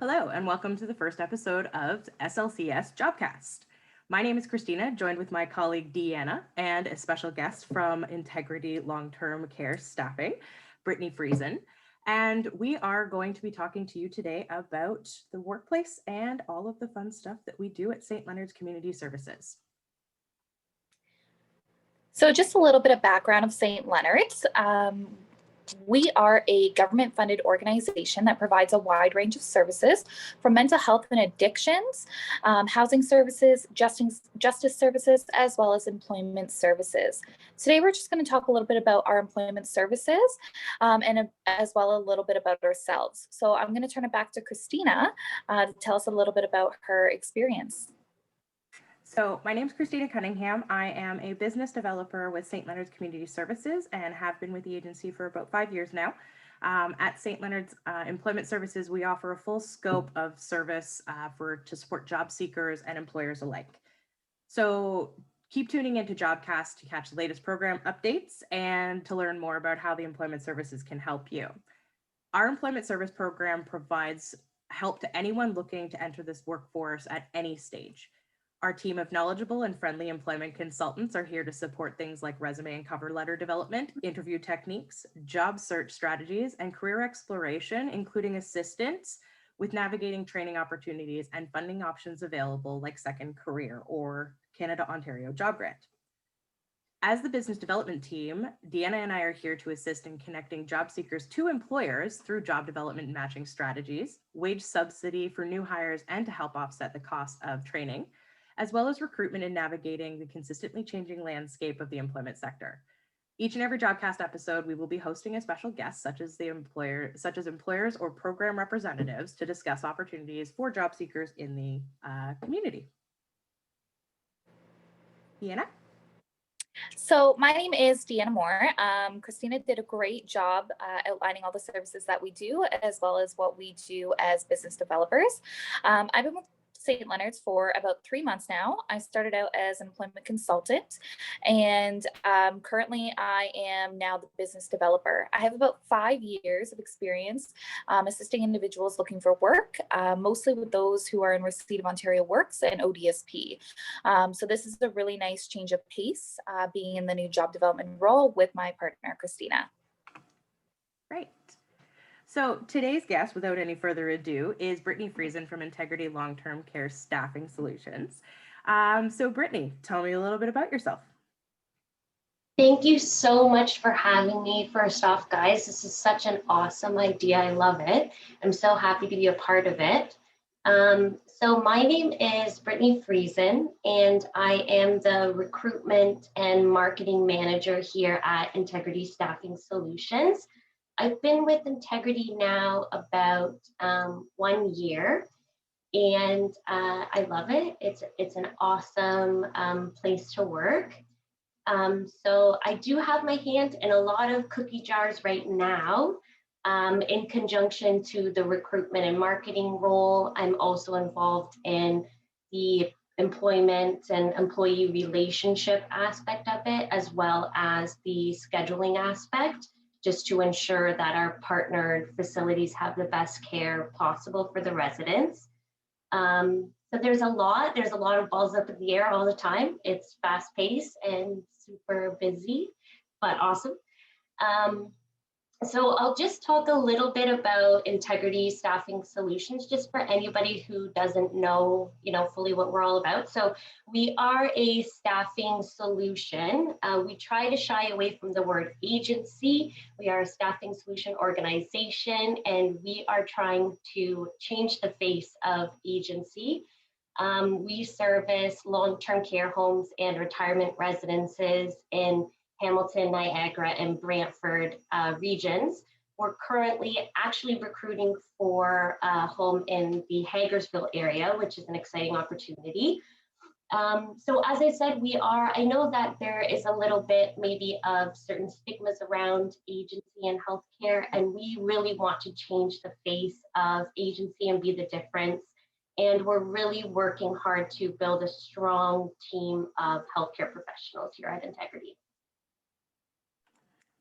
Hello, and welcome to the first episode of SLCS Jobcast. My name is Christina, joined with my colleague Deanna, and a special guest from Integrity Long-Term Care Staffing, Brittany Friesen. And we are going to be talking to you today about the workplace and all of the fun stuff that we do at St. Leonard's Community Services. So just a little bit of background of St. Leonard's. We are a government-funded organization that provides a wide range of services from mental health and addictions, housing services, justice services, as well as employment services. Today, we're just going to talk a little bit about our employment services and as well a little bit about ourselves. So I'm going to turn it back to Christina to tell us a little bit about her experience. So my name is Christina Cunningham. I am a business developer with St. Leonard's Community Services and have been with the agency for about 5 years now. At St. Leonard's Employment Services, we offer a full scope of service to support job seekers and employers alike. So keep tuning into Jobcast to catch the latest program updates and to learn more about how the employment services can help you. Our employment service program provides help to anyone looking to enter this workforce at any stage. Our team of knowledgeable and friendly employment consultants are here to support things like resume and cover letter development, interview techniques, job search strategies, and career exploration, including assistance with navigating training opportunities and funding options available like Second Career or Canada-Ontario Job Grant. As the business development team, Deanna and I are here to assist in connecting job seekers to employers through job development and matching strategies, wage subsidy for new hires, and to help offset the cost of training, as well as recruitment and navigating the consistently changing landscape of the employment sector. Each and every Jobcast episode, we will be hosting a special guest, such as employers or program representatives, to discuss opportunities for job seekers in the community. Deanna? So my name is Deanna Moore. Christina did a great job outlining all the services that we do, as well as what we do as business developers. I've been with St. Leonard's for about 3 months now. I started out as an employment consultant, and currently I am now the business developer. I have about 5 years of experience assisting individuals looking for work, mostly with those who are in receipt of Ontario Works and ODSP. So this is a really nice change of pace, being in the new job development role with my partner, Christina. Great. So today's guest, without any further ado, is Brittany Friesen from Integrity Long-Term Care Staffing Solutions. So Brittany, tell me a little bit about yourself. Thank you so much for having me. First off, guys, this is such an awesome idea. I love it. I'm so happy to be a part of it. So my name is Brittany Friesen, and I am the recruitment and marketing manager here at Integrity Staffing Solutions. I've been with Integrity now about 1 year, and I love it. It's an awesome place to work. So I do have my hand in a lot of cookie jars right now. In conjunction to the recruitment and marketing role, I'm also involved in the employment and employee relationship aspect of it, as well as the scheduling aspect, just to ensure that our partnered facilities have the best care possible for the residents. So there's a lot of balls up in the air all the time. It's fast paced and super busy, but awesome. So I'll just talk a little bit about Integrity Staffing Solutions, just for anybody who doesn't know, fully what we're all about. So we are a staffing solution. We try to shy away from the word agency. We are a staffing solution organization, and we are trying to change the face of agency. We service long-term care homes and retirement residences in Hamilton, Niagara, and Brantford regions. We're currently actually recruiting for a home in the Hagersville area, which is an exciting opportunity. So as I said, I know that there is a little bit maybe of certain stigmas around agency and healthcare, and we really want to change the face of agency and be the difference. And we're really working hard to build a strong team of healthcare professionals here at Integrity.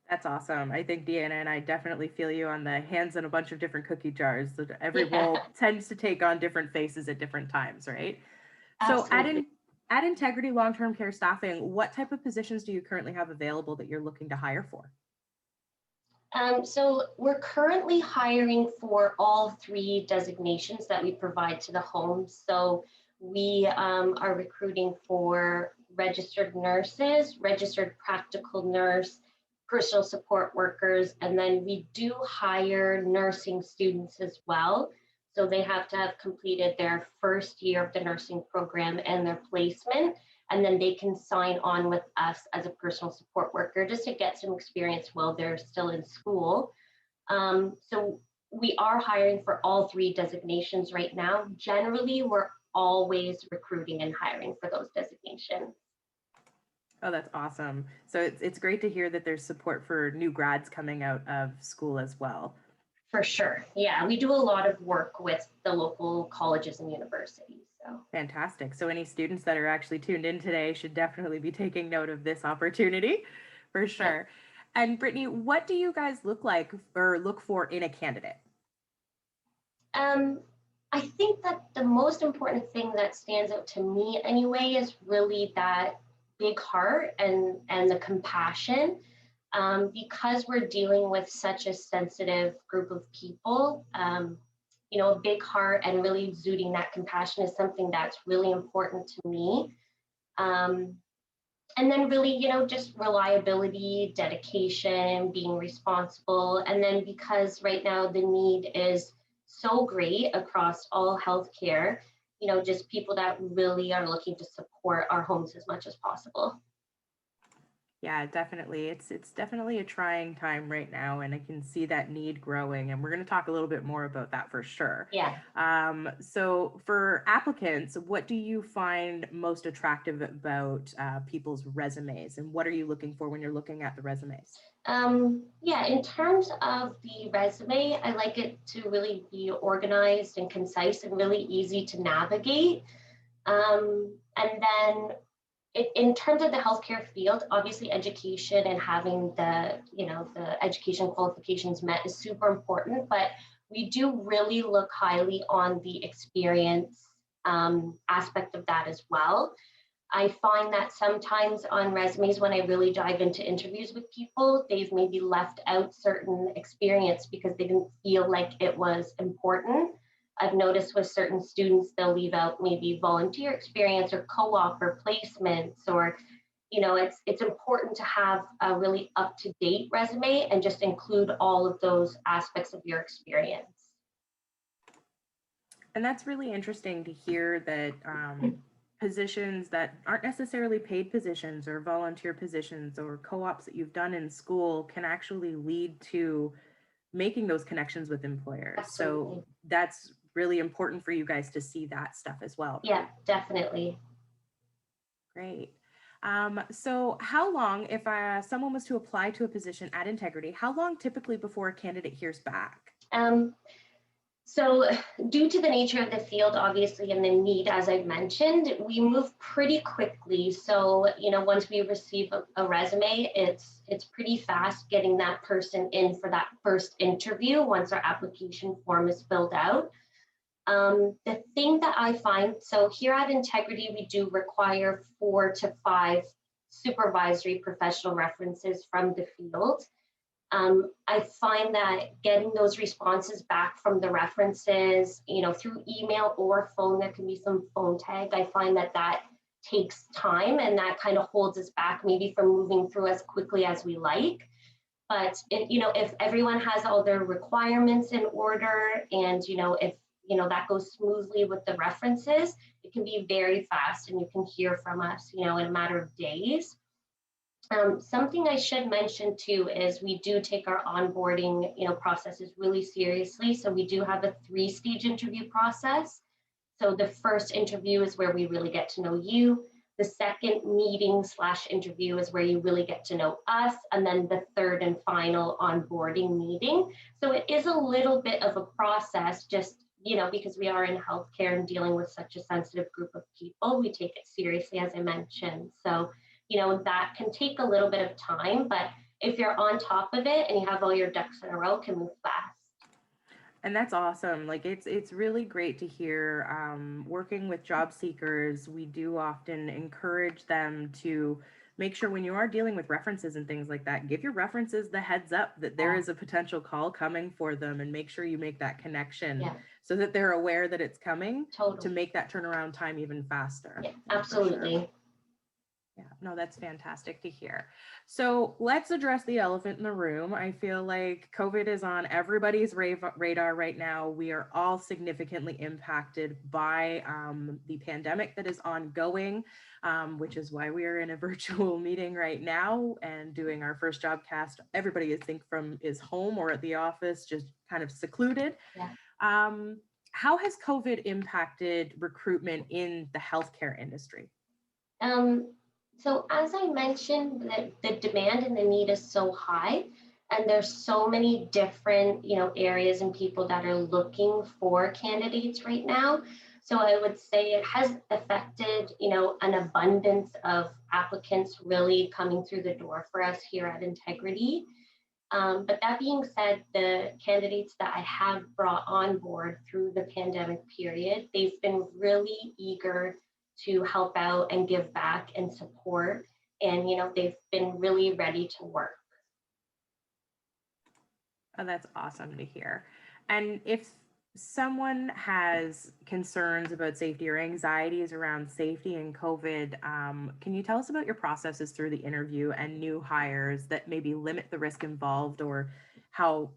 That's awesome. I think Deanna and I definitely feel you on the hands in a bunch of different cookie jars. That every role Yeah, tends to take on different faces at different times, right? So absolutely. at Integrity Long-Term Care Staffing, what type of positions do you currently have available that you're looking to hire for? So we're currently hiring for all three designations that we provide to the home. So we are recruiting for registered nurses, registered practical nurse, personal support workers, and then we do hire nursing students as well. So they have to have completed their first year of the nursing program and their placement, and then they can sign on with us as a personal support worker just to get some experience while they're still in school. So we are hiring for all three designations right now. Generally, we're always recruiting and hiring for those designations. Oh, that's awesome. So it's great to hear that there's support for new grads coming out of school as well. For sure. Yeah, we do a lot of work with the local colleges and universities. So Fantastic. So any students that are actually tuned in today should definitely be taking note of this opportunity for yeah. sure. And Brittany, what do you guys look like or look for in a candidate? Um, I think that the most important thing that stands out to me anyway is really that big heart and the compassion. Because we're dealing with such a sensitive group of people, a big heart and really exuding that compassion is something that's really important to me. Um, and then really, just reliability, dedication, being responsible. And then because right now the need is so great across all healthcare, just people that really are looking to support our homes as much as possible. Yeah, definitely. It's definitely a trying time right now, and I can see that need growing. And we're going to talk a little bit more about that for sure. Yeah. So for applicants, what do you find most attractive about people's resumes, and what are you looking for when you're looking at the resumes? Yeah, in terms of the resume, I like it to really be organized and concise and really easy to navigate. And then in terms of the healthcare field, obviously education and having the education qualifications met is super important, but we do really look highly on the experience aspect of that as well. I find that sometimes on resumes, when I really dive into interviews with people, they've maybe left out certain experience because they didn't feel like it was important. I've noticed with certain students, they'll leave out maybe volunteer experience or co-op or placements, or it's important to have a really up-to-date resume and just include all of those aspects of your experience. And that's really interesting to hear that positions that aren't necessarily paid positions or volunteer positions or co-ops that you've done in school can actually lead to making those connections with employers. So Absolutely. that's really important for you guys to see that stuff as well. Yeah, definitely. Great. So how long, if someone was to apply to a position at Integrity, how long typically before a candidate hears back? Um, So, due to the nature of the field, obviously, and the need, as I've mentioned, we move pretty quickly. So, once we receive a resume, it's pretty fast getting that person in for that first interview once our application form is filled out. The thing that I find, so here at Integrity, we do require 4 to 5 supervisory professional references from the field. I find that getting those responses back from the references, through email or phone, there can be some phone tag. I find that takes time and that kind of holds us back maybe from moving through as quickly as we like. But if everyone has all their requirements in order and, if, that goes smoothly with the references, it can be very fast and you can hear from us, in a matter of days. Something I should mention too is we do take our onboarding, processes really seriously. So we do have a 3-stage interview process. So the first interview is where we really get to know you. The second meeting/interview is where you really get to know us. And then the third and final onboarding meeting. So it is a little bit of a process, just, because we are in healthcare and dealing with such a sensitive group of people, we take it seriously, as I mentioned. So that can take a little bit of time, but if you're on top of it and you have all your ducks in a row, can move fast. And that's awesome. Like it's really great to hear. Working with job seekers, we do often encourage them to make sure when you are dealing with references and things like that, give your references the heads up that there is a potential call coming for them, and make sure you make that connection so that they're aware that it's coming to make that turnaround time even faster. Yeah, absolutely. Yeah, no, that's fantastic to hear. So let's address the elephant in the room. I feel like COVID is on everybody's radar right now. We are all significantly impacted by the pandemic that is ongoing, which is why we are in a virtual meeting right now and doing our first Jobcast. Everybody is home or at the office, just kind of secluded. Yeah. How has COVID impacted recruitment in the healthcare industry? So as I mentioned, the demand and the need is so high, and there's so many different, areas and people that are looking for candidates right now. So I would say it has affected, an abundance of applicants really coming through the door for us here at Integrity. But that being said, the candidates that I have brought on board through the pandemic period, they've been really eager to help out and give back and support. And, they've been really ready to work. Oh, that's awesome to hear. And if someone has concerns about safety or anxieties around safety and COVID, can you tell us about your processes through the interview and new hires that maybe limit the risk involved, or how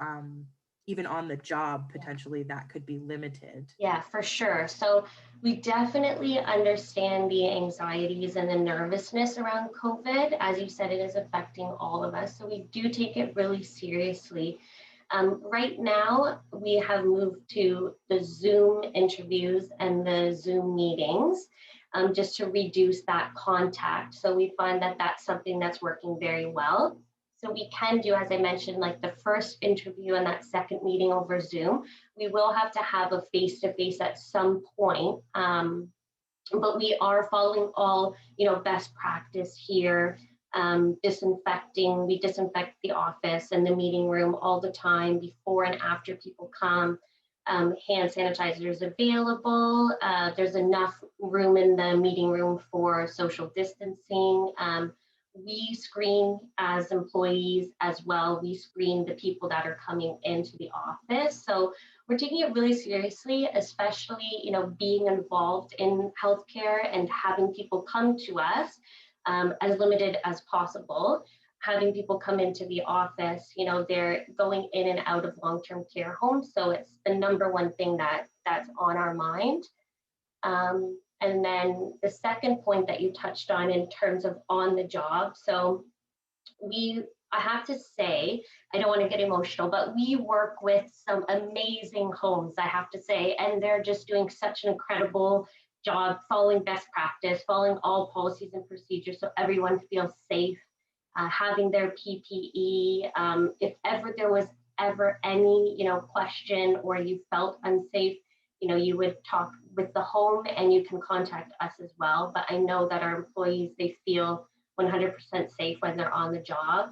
even on the job, potentially that could be limited? Yeah, for sure. So we definitely understand the anxieties and the nervousness around COVID. As you said, it is affecting all of us. So we do take it really seriously. Right now, we have moved to the Zoom interviews and the Zoom meetings just to reduce that contact. So we find that that's something that's working very well. So we can do, as I mentioned, like the first interview and that second meeting over Zoom. We will have to have a face-to-face at some point, but we are following all, best practice here. Disinfecting, we disinfect the office and the meeting room all the time before and after people come. Hand sanitizer is available. There's enough room in the meeting room for social distancing. We screen as employees as well. We screen the people that are coming into the office. So we're taking it really seriously, especially, being involved in healthcare and having people come to us as limited as possible. Having people come into the office, they're going in and out of long-term care homes. So it's the number one thing that's on our mind. And then the second point that you touched on in terms of on the job. So I have to say, I don't want to get emotional, but we work with some amazing homes, I have to say, and they're just doing such an incredible job following best practice, following all policies and procedures so everyone feels safe, having their PPE. If ever there was any, question or you felt unsafe, you would talk with the home and you can contact us as well. But I know that our employees, they feel 100% safe when they're on the job.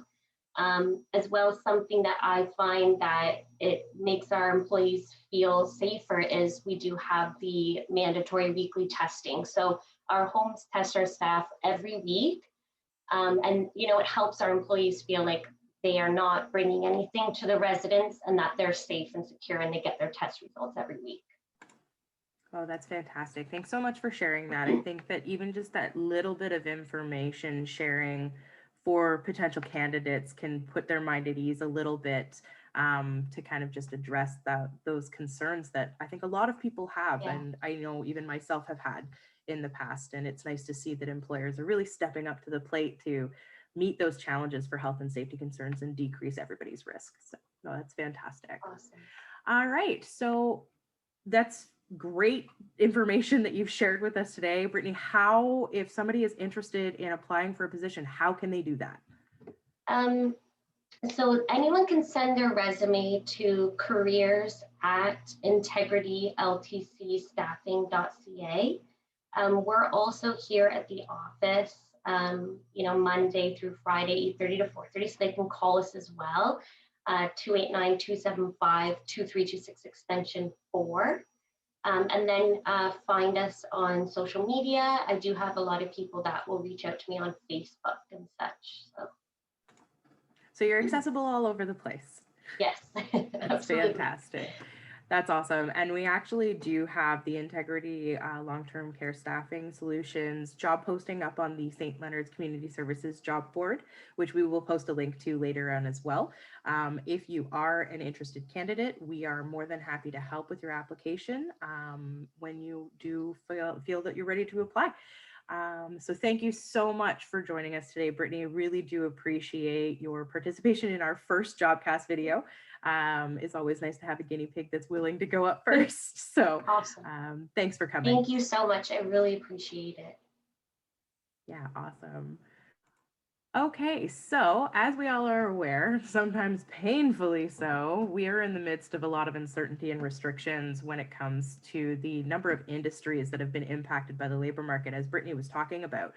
As well, something that I find that it makes our employees feel safer is we do have the mandatory weekly testing. So our homes test our staff every week. And, it helps our employees feel like they are not bringing anything to the residents and that they're safe and secure and they get their test results every week. Oh, that's fantastic. Thanks so much for sharing that. I think that even just that little bit of information sharing for potential candidates can put their mind at ease a little bit, to kind of just address those concerns that I think a lot of people have. Yeah. And I know even myself have had in the past. And it's nice to see that employers are really stepping up to the plate to meet those challenges for health and safety concerns and decrease everybody's risk. So no, that's fantastic. Awesome. All right. So that's great information that you've shared with us today. Brittany, if somebody is interested in applying for a position, how can they do that? So anyone can send their resume to careers@integrityltcstaffing.ca. We're also here at the office Monday through Friday, 8:30 to 4:30. So they can call us as well, 289-275-2326 extension 4. And then find us on social media. I do have a lot of people that will reach out to me on Facebook and such. So you're accessible all over the place. Yes, That's absolutely. fantastic. That's awesome. And we actually do have the Integrity Long-Term Care Staffing Solutions job posting up on the St. Leonard's Community Services job board, which we will post a link to later on as well. If you are an interested candidate, we are more than happy to help with your application when you do feel that you're ready to apply. So thank you so much for joining us today, Brittany. I really do appreciate your participation in our first Jobcast video. It's always nice to have a guinea pig that's willing to go up first. So Awesome. Thanks for coming. Thank you so much. I really appreciate it. Yeah, awesome. Okay, so as we all are aware, sometimes painfully so, we are in the midst of a lot of uncertainty and restrictions when it comes to the number of industries that have been impacted by the labor market, as Brittany was talking about.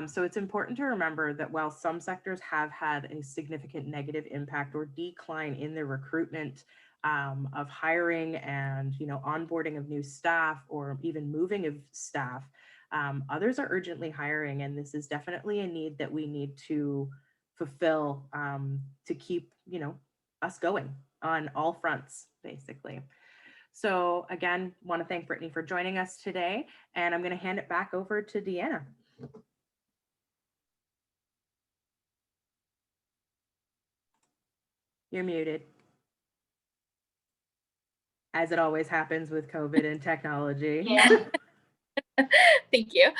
So it's important to remember that while some sectors have had a significant negative impact or decline in their recruitment of hiring and onboarding of new staff or even moving of staff, others are urgently hiring, and this is definitely a need that we need to fulfill to keep us going on all fronts, basically. So again, want to thank Brittany for joining us today, and I'm going to hand it back over to Deanna. You're muted. As it always happens with COVID and technology. Yeah. Thank you.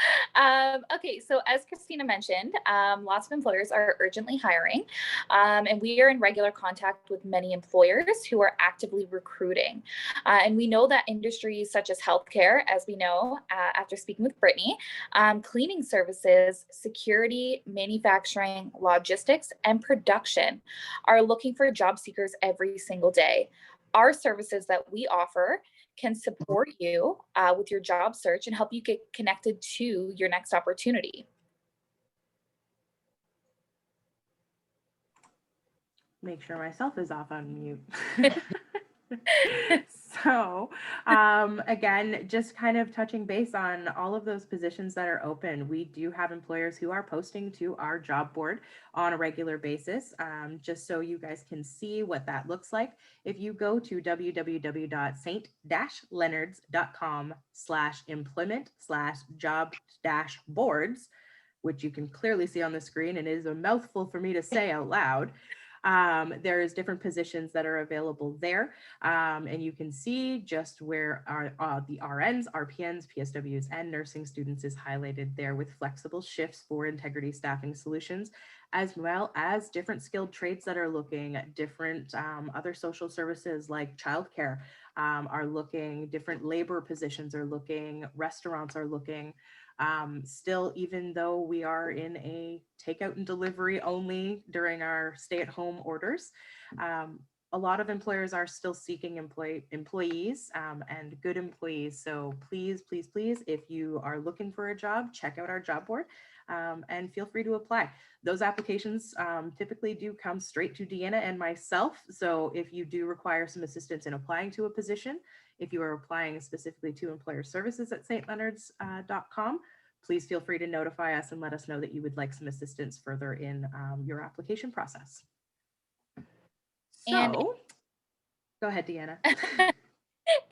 Okay, so as Christina mentioned, lots of employers are urgently hiring, and we are in regular contact with many employers who are actively recruiting. And we know that industries such as healthcare, as we know after speaking with Brittany, cleaning services, security, manufacturing, logistics, and production are looking for job seekers every single day. Our services that we offer can support you with your job search and help you get connected to your next opportunity. Make sure myself is off on mute. So again, just kind of touching base on all of those positions that are open. We do have employers who are posting to our job board on a regular basis, just so you guys can see what that looks like. If you go to www.st-leonards.com/employment/job-boards, which you can clearly see on the screen, and it is a mouthful for me to say out loud. There's different positions that are available there, and you can see just where the RNs, RPNs, PSWs, and nursing students is highlighted there with flexible shifts for Integrity Staffing Solutions, as well as different skilled trades that are looking at different other social services like childcare are looking, different labor positions are looking, restaurants are looking. Still, even though we are in a takeout and delivery only during our stay-at-home orders, a lot of employers are still seeking employees and good employees. So please, please, please, if you are looking for a job, check out our job board and feel free to apply. Those applications typically do come straight to Deanna and myself. So if you do require some assistance in applying to a position, if you are applying specifically to employer services at stleonards.com, please feel free to notify us and let us know that you would like some assistance further in your application process. And so, go ahead, Deanna.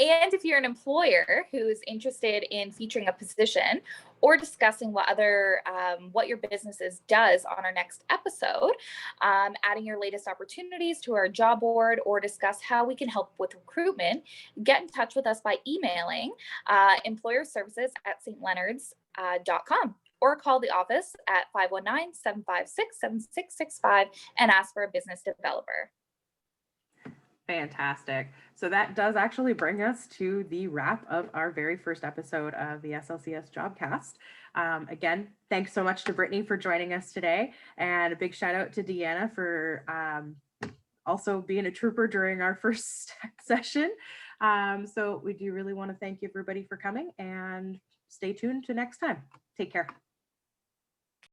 And if you're an employer who's interested in featuring a position or discussing what your businesses does on our next episode, adding your latest opportunities to our job board, or discuss how we can help with recruitment, get in touch with us by emailing employerservices@stleonards.com or call the office at 519-756-7665 and ask for a business developer. Fantastic. So that does actually bring us to the wrap of our very first episode of the SLCS Jobcast. Again, thanks so much to Brittany for joining us today, and a big shout out to Deanna for also being a trooper during our first session. So we do really want to thank everybody for coming, and stay tuned to next time. Take care.